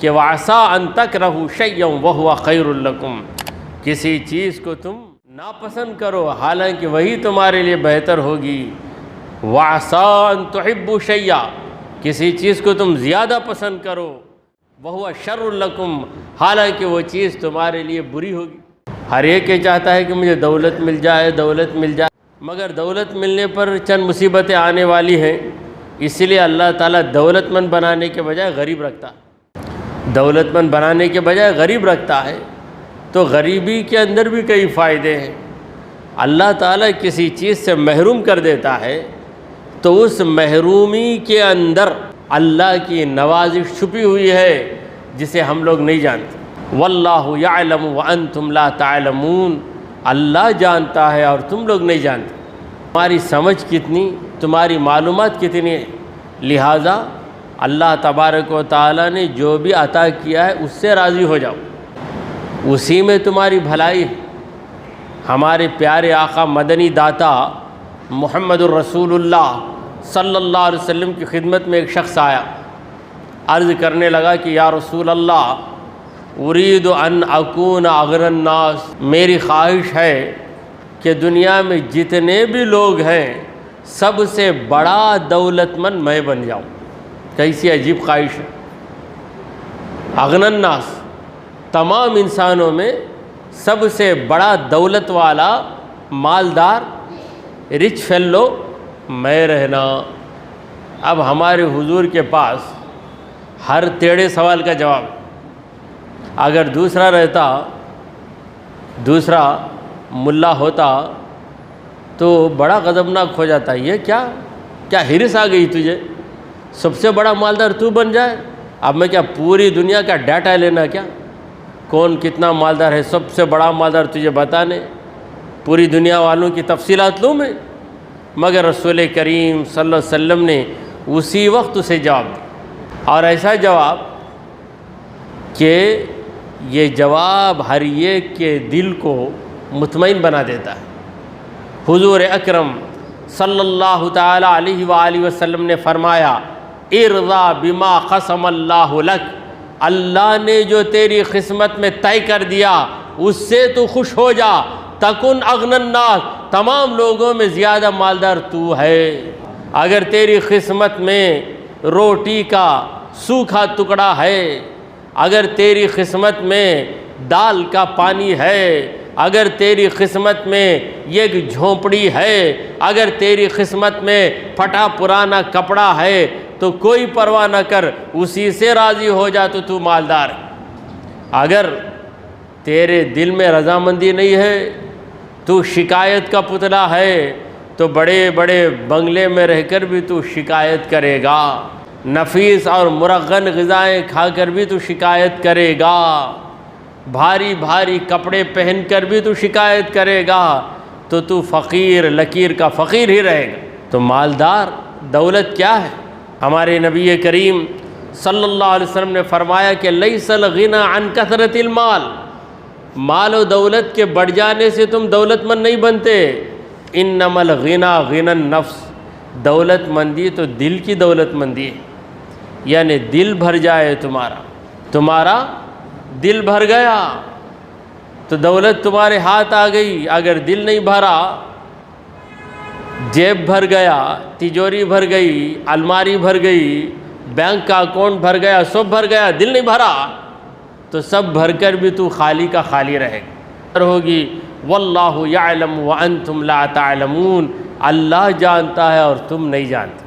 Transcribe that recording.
کہ وَعَسَىٰ أَن تَكْرَهُوا شَيْئًا وَهُوَ خَيْرٌ لَكُمْ، کسی چیز کو تم ناپسند کرو حالانکہ وہی تمہارے لیے بہتر ہوگی۔ وَعَسَىٰ أَن تُحِبُّوا شَيْئًا، کسی چیز کو تم زیادہ پسند کرو، وَهُوَ شَرٌّ لَكُمْ، حالانکہ وہ چیز تمہارے لیے بری ہوگی۔ ہر ایک یہ چاہتا ہے کہ مجھے دولت مل جائے، دولت مل جائے، مگر دولت ملنے پر چند مصیبتیں آنے والی ہیں، اس لیے اللہ تعالیٰ دولت مند بنانے کے بجائے غریب رکھتا ہے، دولت مند بنانے کے بجائے غریب رکھتا ہے۔ تو غریبی کے اندر بھی کئی فائدے ہیں۔ اللہ تعالیٰ کسی چیز سے محروم کر دیتا ہے تو اس محرومی کے اندر اللہ کی نوازش چھپی ہوئی ہے جسے ہم لوگ نہیں جانتے۔ واللہ یعلم وانتم لا تعلمون، اللہ جانتا ہے اور تم لوگ نہیں جانتے۔ تمہاری سمجھ کتنی، تمہاری معلومات کتنی ہے، لہٰذا اللہ تبارک و تعالیٰ نے جو بھی عطا کیا ہے اس سے راضی ہو جاؤ، اسی میں تمہاری بھلائی ہے۔ ہمارے پیارے آقا مدنی داتا محمد الرسول اللہ صلی اللہ علیہ وسلم کی خدمت میں ایک شخص آیا، عرض کرنے لگا کہ یا رسول اللہ، ارید ان اکون اغنی الناس، میری خواہش ہے کہ دنیا میں جتنے بھی لوگ ہیں سب سے بڑا دولت مند میں بن جاؤں۔ کیسی عجیب خواہش ہے۔ اغنی الناس، تمام انسانوں میں سب سے بڑا دولت والا، مالدار، رچ فیلو میں رہنا۔ اب ہمارے حضور کے پاس ہر ٹیڑھے سوال کا جواب، اگر دوسرا رہتا، دوسرا ملا ہوتا تو بڑا غضبناک ہو جاتا۔ یہ کیا ہرس آ گئی تجھے، سب سے بڑا مالدار تو بن جائے؟ اب میں کیا پوری دنیا کا ڈیٹا لینا، کیا کون کتنا مالدار ہے، سب سے بڑا مالدار تجھے بتانے، پوری دنیا والوں کی تفصیلات لوں میں؟ مگر رسول کریم صلی اللہ علیہ وسلم نے اسی وقت اسے جواب دیا، اور ایسا جواب کہ یہ جواب ہر ایک کے دل کو مطمئن بنا دیتا ہے۔ حضور اکرم صلی اللہ تعالی علیہ وآلہ وسلم نے فرمایا، ارضا بما قسم اللہ لک، اللہ نے جو تیری قسمت میں طے کر دیا اس سے تو خوش ہو جا، تکن اغنی الناس، تمام لوگوں میں زیادہ مالدار تو ہے۔ اگر تیری قسمت میں روٹی کا سوکھا ٹکڑا ہے، اگر تیری قسمت میں دال کا پانی ہے، اگر تیری قسمت میں ایک جھونپڑی ہے، اگر تیری قسمت میں پھٹا پرانا کپڑا ہے تو کوئی پرواہ نہ کر، اسی سے راضی ہو جا تو مالدار ہے۔ اگر تیرے دل میں رضامندی نہیں ہے، تو شکایت کا پتلا ہے، تو بڑے بڑے بنگلے میں رہ کر بھی تو شکایت کرے گا، نفیس اور مرغن غذائیں کھا کر بھی تو شکایت کرے گا، بھاری بھاری کپڑے پہن کر بھی تو شکایت کرے گا، تو فقیر لکیر کا فقیر ہی رہے گا۔ تو مالدار دولت کیا ہے؟ ہمارے نبی کریم صلی اللہ علیہ وسلم نے فرمایا کہ لیس الغنی عن کثرت المال، مال و دولت کے بڑھ جانے سے تم دولت مند نہیں بنتے، انما الغنی غنی النفس، دولت مندی تو دل کی دولت مندی ہے، یعنی دل بھر جائے تمہارا دل بھر گیا تو دولت تمہارے ہاتھ آ گئی۔ اگر دل نہیں بھرا، جیب بھر گیا، تجوری بھر گئی، الماری بھر گئی، بینک کا اکاؤنٹ بھر گیا، سب بھر گیا، دل نہیں بھرا تو سب بھر کر بھی تو خالی کا خالی رہے گا ہوگی۔ واللہ یعلم وانتم لا تعلمون، اللہ جانتا ہے اور تم نہیں جانتے۔